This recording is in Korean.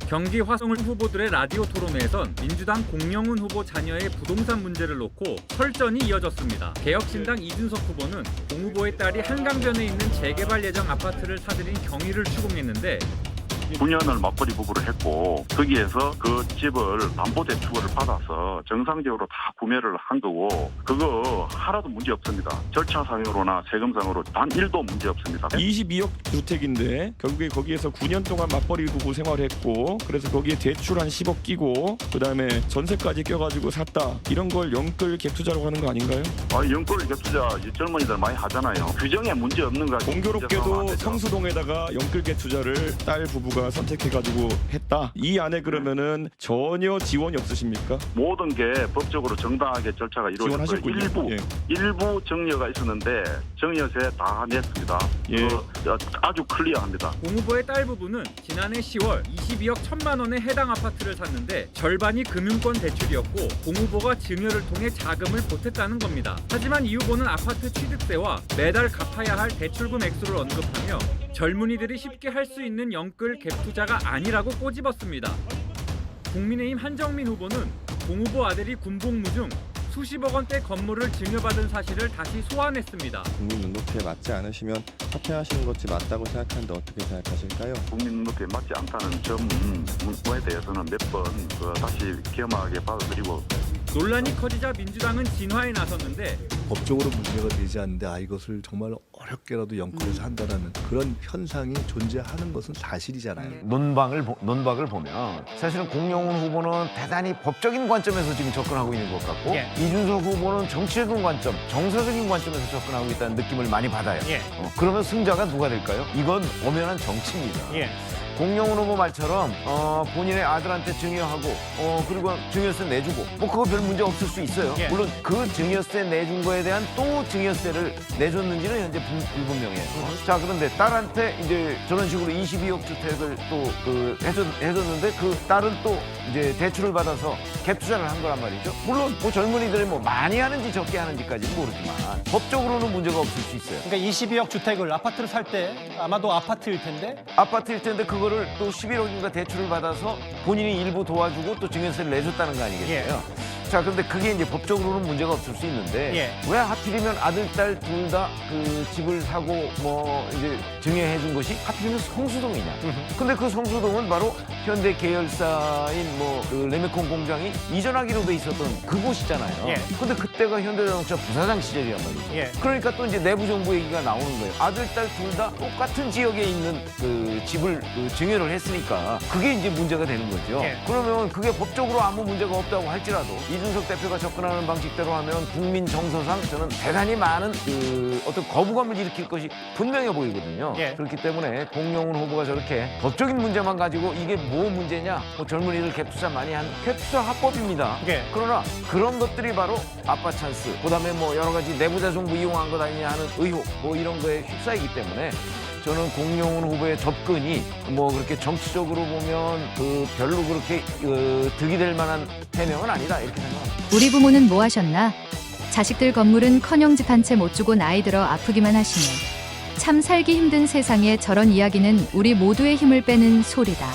경기 화성을 후보들의 라디오 토론회에선 민주당 공영훈 후보 자녀의 부동산 문제를 놓고 설전이 이어졌습니다. 개혁신당 이준석 후보는 공 후보의 딸이 한강변에 있는 재개발 예정 아파트를 사들인 경위를 추궁했는데 9년을 맞벌이 부부를 했고 거기에서 그 집을 담보대출을 받아서 정상적으로 다 구매를 한 거고 그거 하나도 문제 없습니다. 절차상으로나 세금상으로 단 1도 문제 없습니다. 22억 주택인데 결국에 거기에서 9년 동안 맞벌이 부부 생활했고 그래서 거기에 대출 한 10억 끼고 그다음에 전세까지 껴가지고 샀다. 이런 걸 영끌 갭 투자라고 하는 거 아닌가요? 영끌 갭 투자 젊은이들 많이 하잖아요. 규정에 문제 없는 거 공교롭게도 성수동에다가 영끌 갭 투자를 딸 부부가 선택해가지고 했다. 이 안에 그러면은 전혀 지원이 없으십니까? 모든 게 법적으로 정당하게 절차가 이루어졌고요. 일부 정려가 있었는데 정려세 다 냈습니다. 아주 클리어합니다. 공 후보의 딸 부부는 지난해 10월 22억 1천만 원에 해당 아파트를 샀는데 절반이 금융권 대출이었고 공 후보가 증여를 통해 자금을 보탰다는 겁니다. 하지만 이 후보는 아파트 취득세와 매달 갚아야 할 대출금 액수를 언급하며 젊은이들이 쉽게 할 수 있는 영끌 갭 투자가 아니라고 꼬집었습니다. 국민의힘 한정민 후보는 공 후보 아들이 군복무 중 수십억 원대 건물을 증여받은 사실을 다시 소환했습니다. 국민 눈높이에 맞지 않으시면 사퇴하시는 것이 맞다고 생각하는데 어떻게 생각하실까요? 국민 눈높이에 맞지 않다는 점에 대해서는 몇 번 다시 겸허하게 받아들이고 논란이 커지자 민주당은 진화에 나섰는데 법적으로 문제가 되지 않는데 이것을 정말 어렵게라도 영끌해서 한다는 그런 현상이 존재하는 것은 사실이잖아요. 논박을 보면 사실은 공영훈 후보는 대단히 법적인 관점에서 지금 접근하고 있는 것 같고 이준석 후보는 정치적인 관점, 정서적인 관점에서 접근하고 있다는 느낌을 많이 받아요. 그러면 승자가 누가 될까요? 이건 엄연한 정치입니다. 공영훈 후보 말처럼 본인의 아들한테 증여하고 그리고 증여세 내주고 그거 별 문제 없을 수 있어요. 물론 그 증여세 내준 거에 대한 또 증여세를 내줬는지는 현재 불분명해요. 자, 그런데 딸한테 이제 저런 식으로 22억 주택을 또 해줬는데 그 딸은 또 이제 대출을 받아서 갭 투자를 한 거란 말이죠. 물론 젊은이들이 많이 하는지 적게 하는지까지는 모르지만 법적으로는 문제가 없을 수 있어요. 그러니까 22억 주택을 아파트를 살 때 아마도 아파트일 텐데 그거를 또 11억인가 대출을 받아서 본인이 일부 도와주고 또 증여세를 내줬다는 거 아니겠어요? 자, 그런데 그게 이제 법적으로는 문제가 없을 수 있는데 왜 하필이면 아들, 딸 둘 다 그 집을 사고 이제 증여해 준 것이 하필이면 성수동이냐? 근데 그 성수동은 바로 현대 계열사인 그 레메콘 공장이 이전하기로 돼 있었던 그곳이잖아요. 근데 그때가 현대자동차 부사장 시절이란 말이죠. 그러니까 또 이제 내부 정보 얘기가 나오는 거예요. 아들, 딸 둘 다 똑같은 지역에 있는 그 집을 증여를 했으니까 그게 이제 문제가 되는 거죠. 그러면 그게 법적으로 아무 문제가 없다고 할지라도 이준석 대표가 접근하는 방식대로 하면 국민 정서상 저는 대단히 많은 어떤 거부감을 일으킬 것이 분명해 보이거든요. 그렇기 때문에 공영훈 후보가 저렇게 법적인 문제만 가지고 이게 뭐 문제냐? 젊은이들 갭 투자 많이 한 갭 투자 합법입니다. 그러나 그런 것들이 바로 아빠 찬스, 그다음에 여러 가지 내부자 정부 이용한 것 아니냐 하는 의혹 이런 거에 휩싸이기 때문에 저는 공영훈 후보의 접근이 그렇게 정치적으로 보면 별로 그렇게 득이 될 만한 해명은 아니다 이렇게 생각합니다. 우리 부모는 뭐 하셨나? 자식들 건물은커녕 집 한 채 못 주고 나이 들어 아프기만 하시네. 참 살기 힘든 세상에 저런 이야기는 우리 모두의 힘을 빼는 소리다.